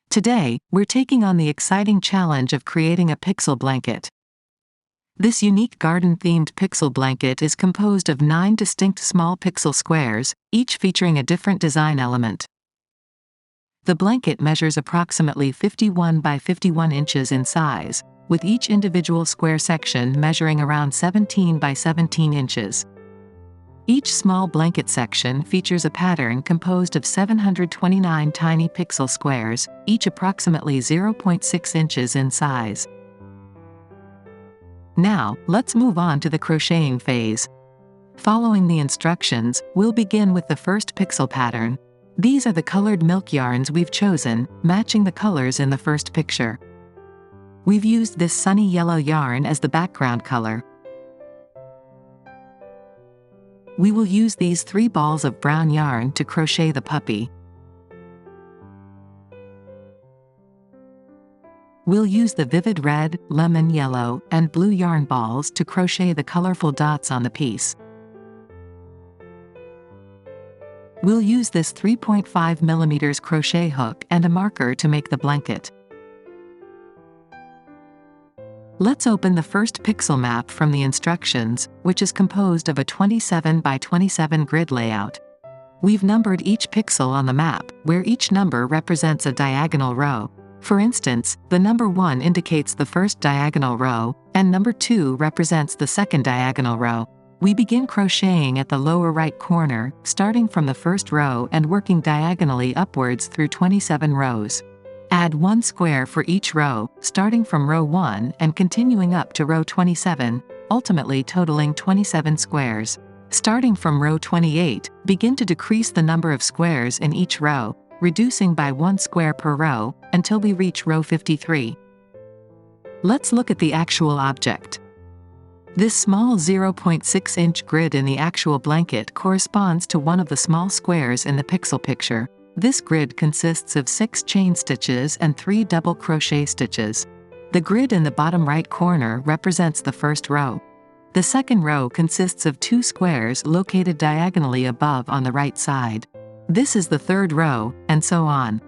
Today, we're taking on the exciting challenge of creating a pixel blanket. This unique garden-themed pixel blanket is composed of 9 distinct small pixel squares, each featuring a different design element. The blanket measures approximately 51 by 51 inches in size, with each individual square section measuring around 17 by 17 inches. Each small blanket section features a pattern composed of 729 tiny pixel squares, each approximately 0.6 inches in size. Now, let's move on to the crocheting phase. Following the instructions, we'll begin with the first pixel pattern. These are the colored milk yarns we've chosen, matching the colors in the first picture. We've used this sunny yellow yarn as the background color. We will use these 3 balls of brown yarn to crochet the puppy. We'll use the vivid red, lemon yellow, and blue yarn balls to crochet the colorful dots on the piece. We'll use this 3.5 mm crochet hook and a marker to make the blanket. Let's open the first pixel map from the instructions, which is composed of a 27 by 27 grid layout. We've numbered each pixel on the map, where each number represents a diagonal row. For instance, the number 1 indicates the first diagonal row, and number 2 represents the second diagonal row. We begin crocheting at the lower right corner, starting from the first row and working diagonally upwards through 27 rows. Add 1 square for each row, starting from row 1 and continuing up to row 27, ultimately totaling 27 squares. Starting from row 28, begin to decrease the number of squares in each row, reducing by 1 square per row, until we reach row 53. Let's look at the actual object. This small 0.6-inch grid in the actual blanket corresponds to one of the small squares in the pixel picture. This grid consists of 6 chain stitches and 3 double crochet stitches. The grid in the bottom right corner represents the first row. The second row consists of 2 squares located diagonally above on the right side. This is the third row, and so on.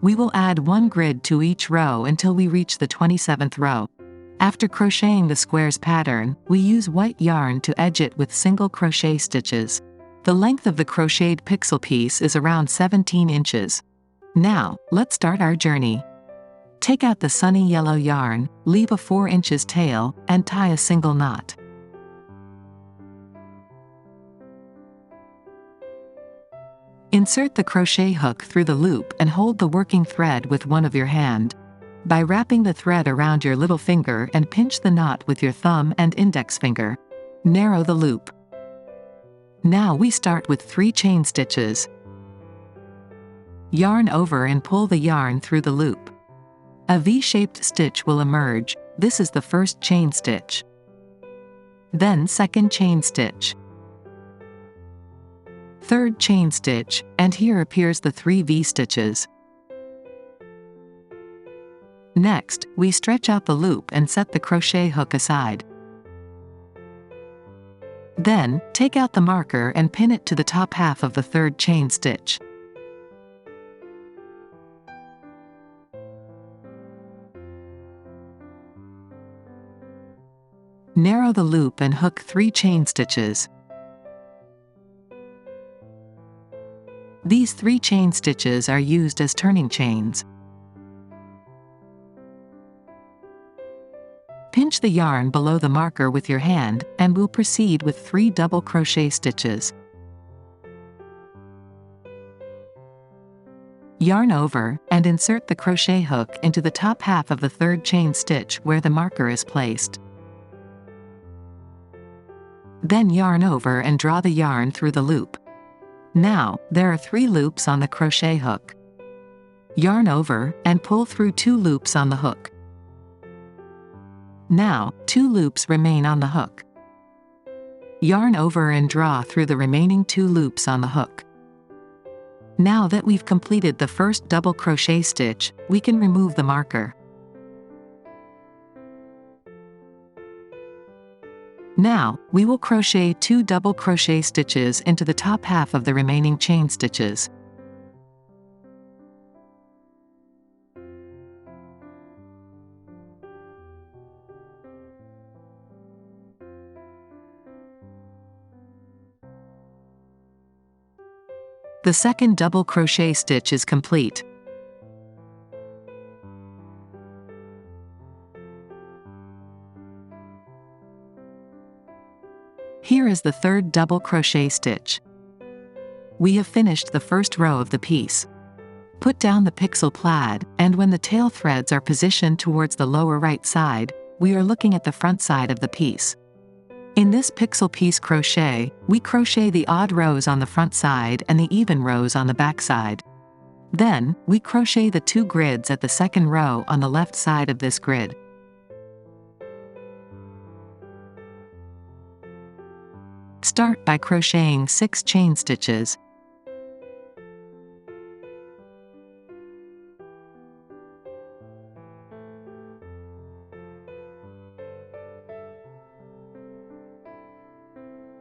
We will add 1 grid to each row until we reach the 27th row. After crocheting the squares pattern, we use white yarn to edge it with single crochet stitches. The length of the crocheted pixel piece is around 17 inches. Now, let's start our journey. Take out the sunny yellow yarn, leave a 4 inches tail, and tie a single knot. Insert the crochet hook through the loop and hold the working thread with one of your hand. By wrapping the thread around your little finger and pinch the knot with your thumb and index finger. Narrow the loop. Now we start with 3 chain stitches. Yarn over and pull the yarn through the loop. A V-shaped stitch will emerge. This is the first chain stitch. Then second chain stitch. Third chain stitch, and here appears the 3 V-stitches. Next, we stretch out the loop and set the crochet hook aside. Then, take out the marker and pin it to the top half of the third chain stitch. Narrow the loop and hook 3 chain stitches. These 3 chain stitches are used as turning chains. Pinch the yarn below the marker with your hand, and we'll proceed with 3 double crochet stitches. Yarn over, and insert the crochet hook into the top half of the third chain stitch where the marker is placed. Then yarn over and draw the yarn through the loop. Now, there are 3 loops on the crochet hook. Yarn over, and pull through 2 loops on the hook. Now, 2 loops remain on the hook. Yarn over and draw through the remaining 2 loops on the hook. Now that we've completed the first double crochet stitch, we can remove the marker. Now, we will crochet 2 double crochet stitches into the top half of the remaining chain stitches. The second double crochet stitch is complete. Here is the third double crochet stitch. We have finished the first row of the piece. Put down the pixel plaid, and when the tail threads are positioned towards the lower right side, we are looking at the front side of the piece. In this pixel piece crochet, we crochet the odd rows on the front side and the even rows on the back side. Then, we crochet the 2 grids at the second row on the left side of this grid. Start by crocheting 6 chain stitches.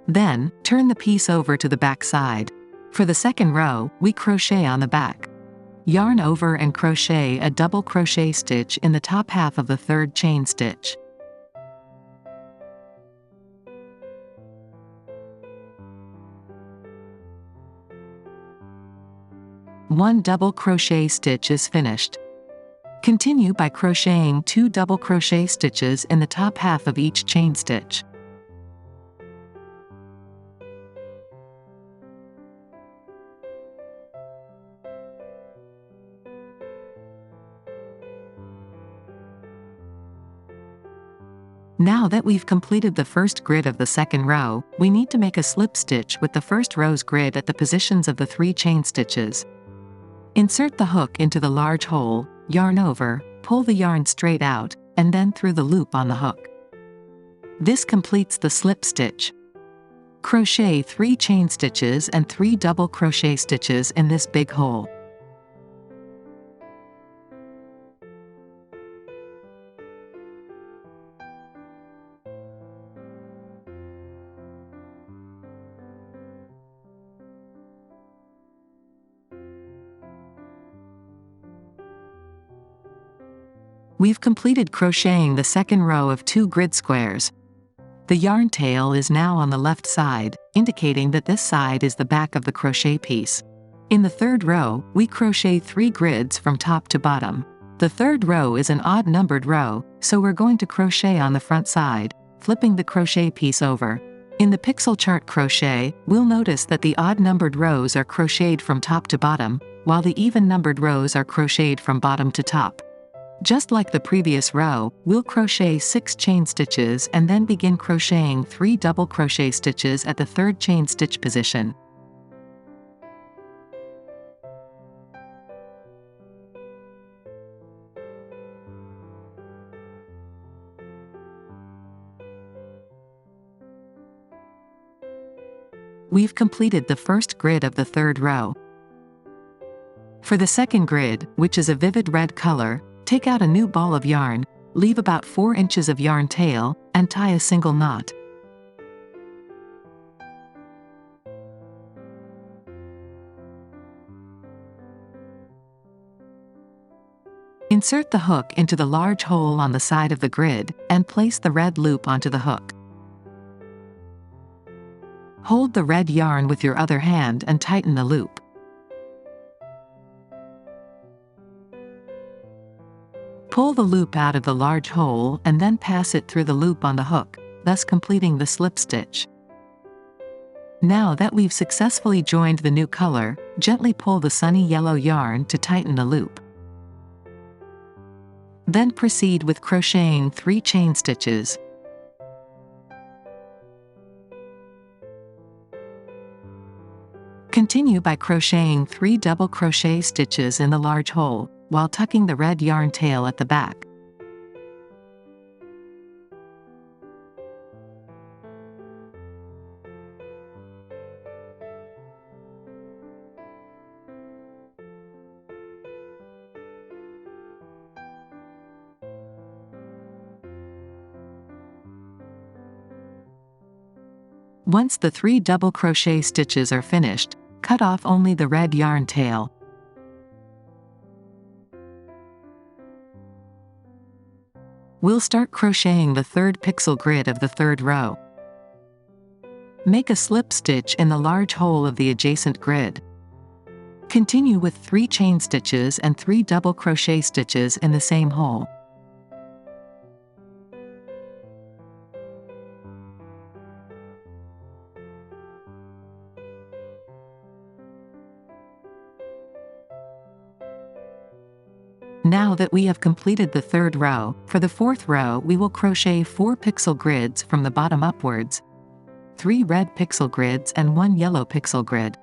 Then, turn the piece over to the back side. For the second row, we crochet on the back. Yarn over and crochet a double crochet stitch in the top half of the third chain stitch. One double crochet stitch is finished. Continue by crocheting 2 double crochet stitches in the top half of each chain stitch. Now that we've completed the first grid of the second row, we need to make a slip stitch with the first row's grid at the positions of the 3 chain stitches. Insert the hook into the large hole, yarn over, pull the yarn straight out, and then through the loop on the hook. This completes the slip stitch. Crochet 3 chain stitches and 3 double crochet stitches in this big hole. We've completed crocheting the second row of 2 grid squares. The yarn tail is now on the left side, indicating that this side is the back of the crochet piece. In the third row, we crochet 3 grids from top to bottom. The third row is an odd-numbered row, so we're going to crochet on the front side, flipping the crochet piece over. In the pixel chart crochet, we'll notice that the odd-numbered rows are crocheted from top to bottom, while the even-numbered rows are crocheted from bottom to top. Just like the previous row, we'll crochet 6 chain stitches and then begin crocheting 3 double crochet stitches at the third chain stitch position. We've completed the first grid of the third row. For the second grid, which is a vivid red color, take out a new ball of yarn, leave about 4 inches of yarn tail, and tie a single knot. Insert the hook into the large hole on the side of the grid, and place the red loop onto the hook. Hold the red yarn with your other hand and tighten the loop. Pull the loop out of the large hole and then pass it through the loop on the hook, thus completing the slip stitch. Now that we've successfully joined the new color, gently pull the sunny yellow yarn to tighten the loop. Then proceed with crocheting 3 chain stitches. Continue by crocheting 3 double crochet stitches in the large hole, while tucking the red yarn tail at the back. Once the 3 double crochet stitches are finished, cut off only the red yarn tail. We'll start crocheting the third pixel grid of the third row. Make a slip stitch in the large hole of the adjacent grid. Continue with 3 chain stitches and 3 double crochet stitches in the same hole. Now that we have completed the 3rd row, for the 4th row we will crochet 4 pixel grids from the bottom upwards, 3 red pixel grids and 1 yellow pixel grid.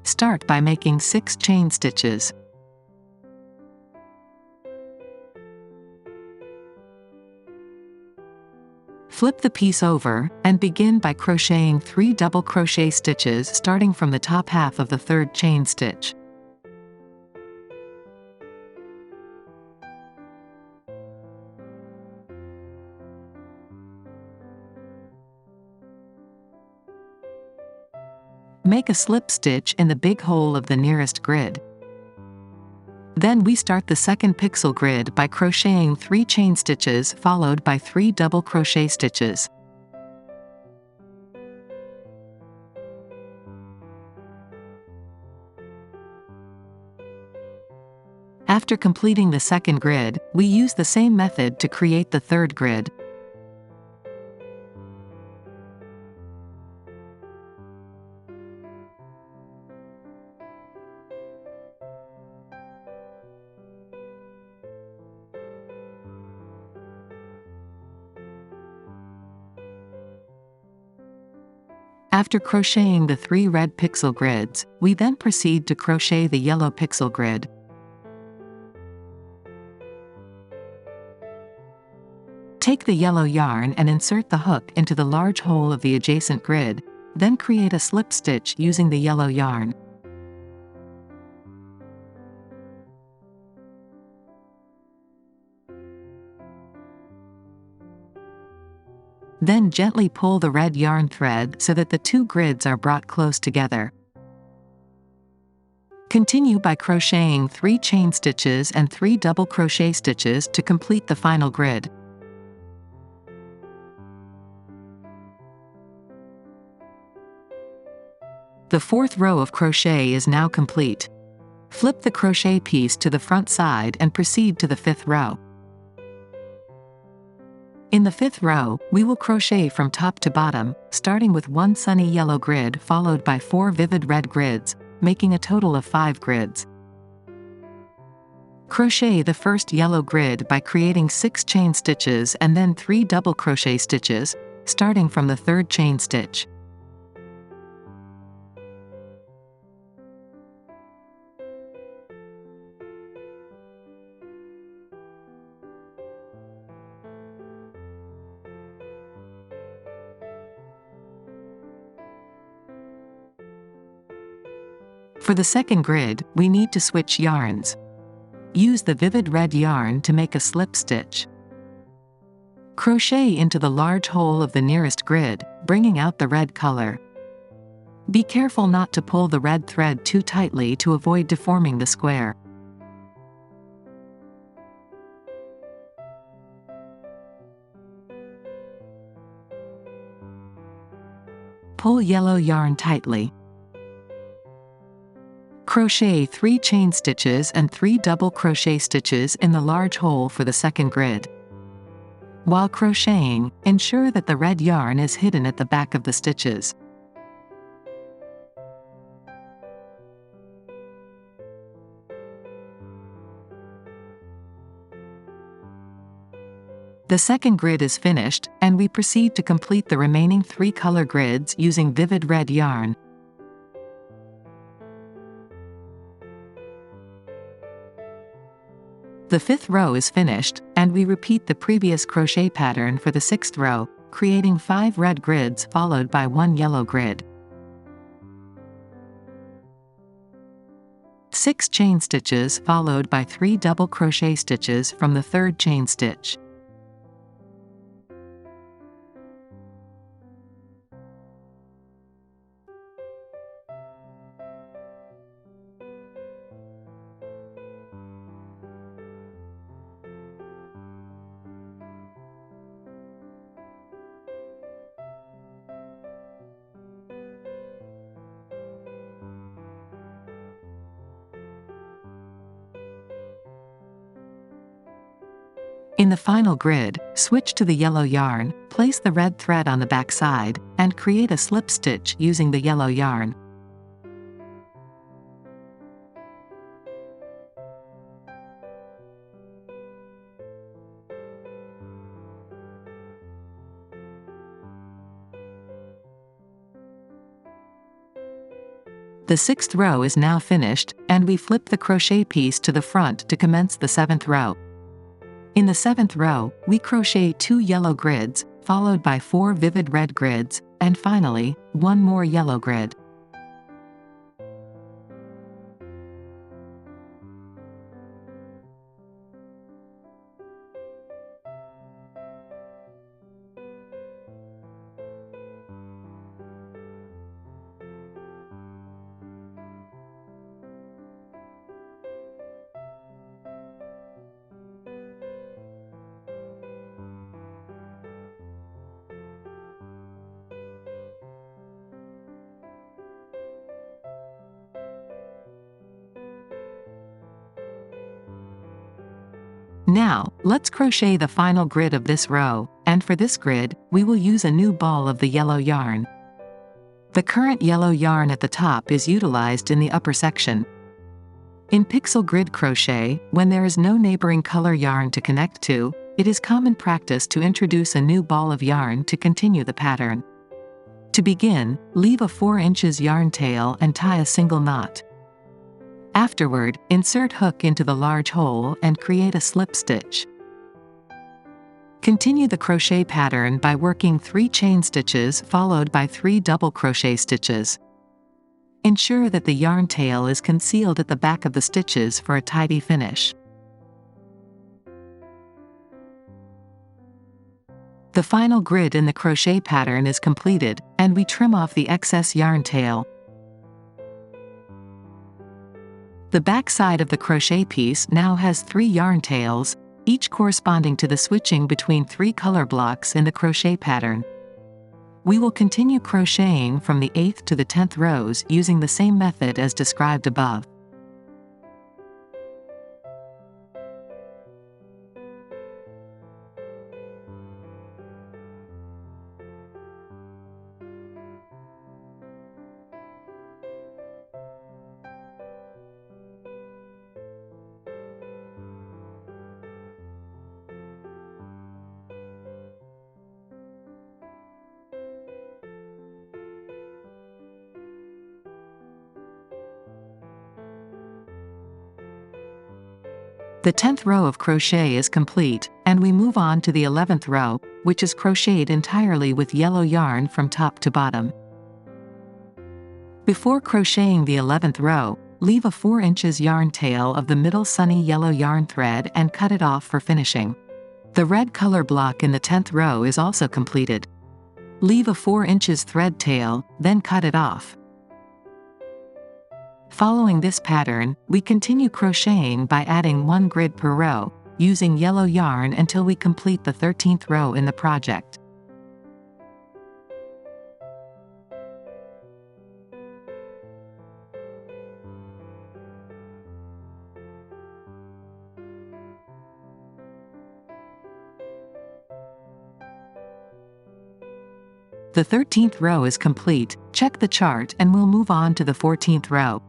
Start by making 6 chain stitches. Flip the piece over, and begin by crocheting 3 double crochet stitches starting from the top half of the 3rd chain stitch. Make a slip stitch in the big hole of the nearest grid. Then we start the 2nd pixel grid by crocheting 3 chain stitches followed by 3 double crochet stitches. After completing the 2nd grid, we use the same method to create the 3rd grid. After crocheting the 3 red pixel grids, we then proceed to crochet the yellow pixel grid. Take the yellow yarn and insert the hook into the large hole of the adjacent grid, then create a slip stitch using the yellow yarn. Then gently pull the red yarn thread so that the 2 grids are brought close together. Continue by crocheting 3 chain stitches and 3 double crochet stitches to complete the final grid. The 4th row of crochet is now complete. Flip the crochet piece to the front side and proceed to the 5th row. In the 5th row, we will crochet from top to bottom, starting with 1 sunny yellow grid followed by 4 vivid red grids, making a total of 5 grids. Crochet the first yellow grid by creating 6 chain stitches and then 3 double crochet stitches, starting from the 3rd chain stitch. For the 2nd grid, we need to switch yarns. Use the vivid red yarn to make a slip stitch. Crochet into the large hole of the nearest grid, bringing out the red color. Be careful not to pull the red thread too tightly to avoid deforming the square. Pull yellow yarn tightly. Crochet 3 chain stitches and 3 double crochet stitches in the large hole for the 2nd grid. While crocheting, ensure that the red yarn is hidden at the back of the stitches. The 2nd grid is finished, and we proceed to complete the remaining 3 color grids using vivid red yarn. The 5th row is finished, and we repeat the previous crochet pattern for the 6th row, creating 5 red grids followed by 1 yellow grid. 6 chain stitches followed by 3 double crochet stitches from the 3rd chain stitch. In the final grid, switch to the yellow yarn, place the red thread on the back side, and create a slip stitch using the yellow yarn. The 6th row is now finished, and we flip the crochet piece to the front to commence the 7th row. In the 7th row, we crochet 2 yellow grids, followed by 4 vivid red grids, and finally, 1 more yellow grid. Now, let's crochet the final grid of this row, and for this grid, we will use a new ball of the yellow yarn. The current yellow yarn at the top is utilized in the upper section. In pixel grid crochet, when there is no neighboring color yarn to connect to, it is common practice to introduce a new ball of yarn to continue the pattern. To begin, leave a 4 inches yarn tail and tie a single knot. Afterward, insert hook into the large hole and create a slip stitch. Continue the crochet pattern by working 3 chain stitches followed by 3 double crochet stitches. Ensure that the yarn tail is concealed at the back of the stitches for a tidy finish. The final grid in the crochet pattern is completed, and we trim off the excess yarn tail. The back side of the crochet piece now has 3 yarn tails, each corresponding to the switching between 3 color blocks in the crochet pattern. We will continue crocheting from the 8th to the 10th rows using the same method as described above. The 10th row of crochet is complete, and we move on to the 11th row, which is crocheted entirely with yellow yarn from top to bottom. Before crocheting the 11th row, leave a 4 inches yarn tail of the middle sunny yellow yarn thread and cut it off for finishing. The red color block in the 10th row is also completed. Leave a 4 inches thread tail, then cut it off. Following this pattern, we continue crocheting by adding 1 grid per row, using yellow yarn until we complete the 13th row in the project. The 13th row is complete, check the chart and we'll move on to the 14th row.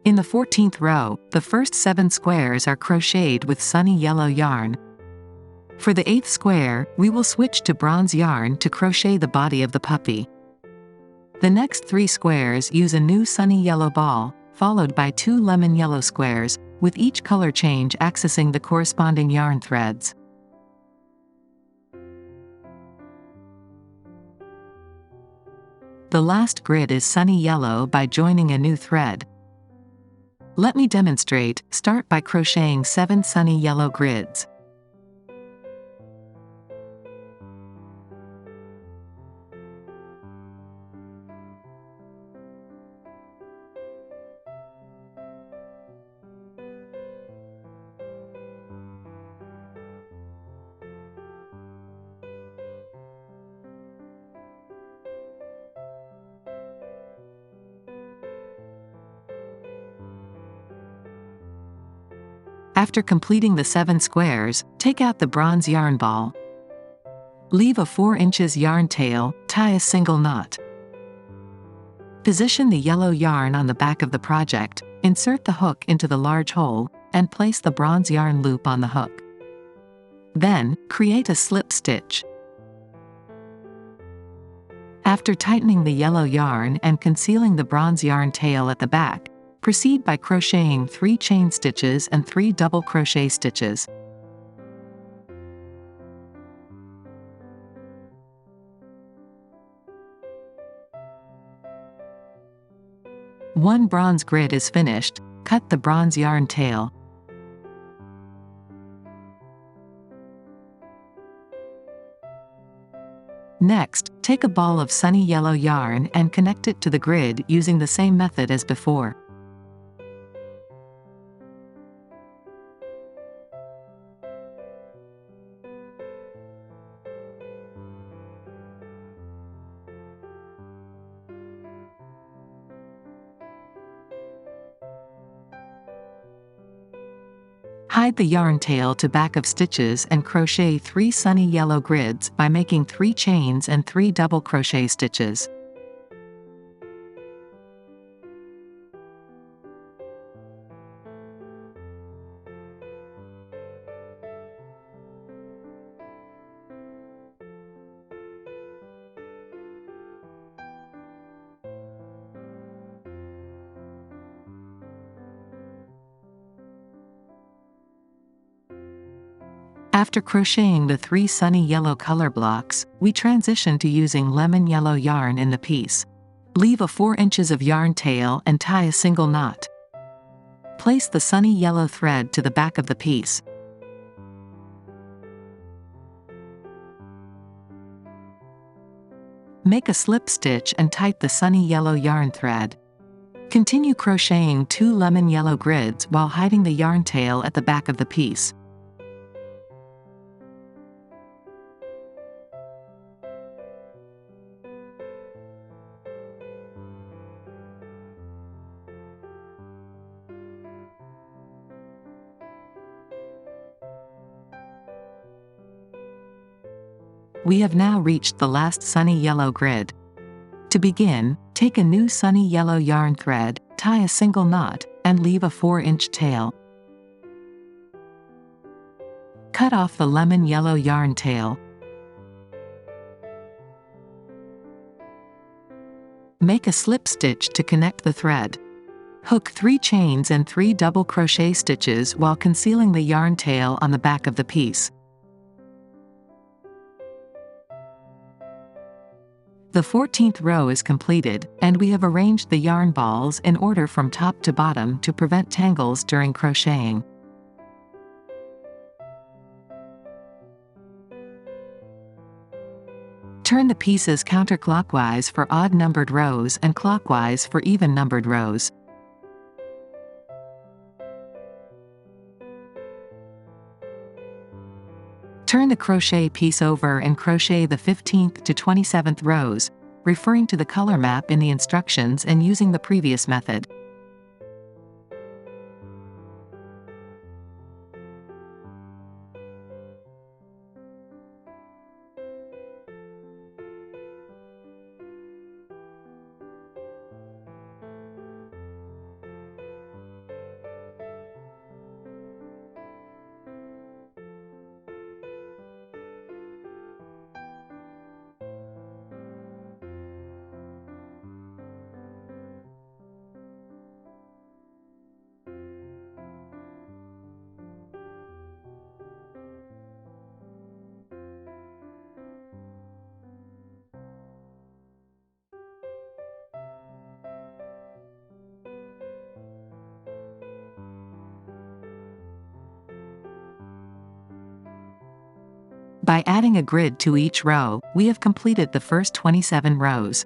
In the 14th row, the first 7 squares are crocheted with sunny yellow yarn. For the 8th square, we will switch to bronze yarn to crochet the body of the puppy. The next 3 squares use a new sunny yellow ball, followed by 2 lemon yellow squares, with each color change accessing the corresponding yarn threads. The last grid is sunny yellow by joining a new thread. Let me demonstrate. Start by crocheting 7 sunny yellow grids. After completing the 7 squares, take out the bronze yarn ball. Leave a 4 inches yarn tail, tie a single knot. Position the yellow yarn on the back of the project, insert the hook into the large hole, and place the bronze yarn loop on the hook. Then, create a slip stitch. After tightening the yellow yarn and concealing the bronze yarn tail at the back, proceed by crocheting 3 chain stitches and 3 double crochet stitches. One bronze grid is finished, cut the bronze yarn tail. Next, take a ball of sunny yellow yarn and connect it to the grid using the same method as before. Hide the yarn tail to back of stitches and crochet 3 sunny yellow grids by making 3 chains and 3 double crochet stitches. After crocheting the 3 sunny yellow color blocks, we transition to using lemon yellow yarn in the piece. Leave a 4 inches of yarn tail and tie a single knot. Place the sunny yellow thread to the back of the piece. Make a slip stitch and tighten the sunny yellow yarn thread. Continue crocheting 2 lemon yellow grids while hiding the yarn tail at the back of the piece. We have now reached the last sunny yellow grid. To begin, take a new sunny yellow yarn thread, tie a single knot, and leave a 4-inch tail. Cut off the lemon yellow yarn tail. Make a slip stitch to connect the thread. Hook 3 chains and 3 double crochet stitches while concealing the yarn tail on the back of the piece. The 14th row is completed, and we have arranged the yarn balls in order from top to bottom to prevent tangles during crocheting. Turn the pieces counterclockwise for odd-numbered rows and clockwise for even-numbered rows. Turn the crochet piece over and crochet the 15th to 27th rows, referring to the color map in the instructions and using the previous method. By adding a grid to each row, we have completed the first 27 rows.